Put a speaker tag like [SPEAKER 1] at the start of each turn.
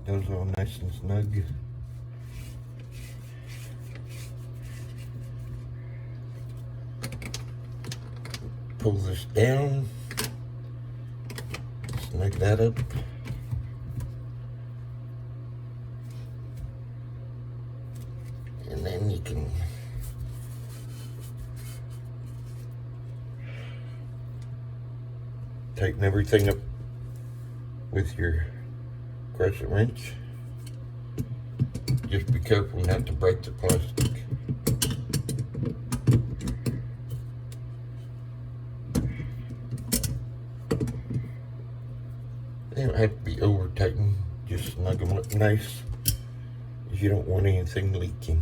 [SPEAKER 1] get those all nice and snug. Pull this down, snug that up. And then you can tighten everything up with your Cresent wrench. Just be careful not to break the plastic. They don't have to be over tightened, just snug them up nice, because you don't want anything leaking.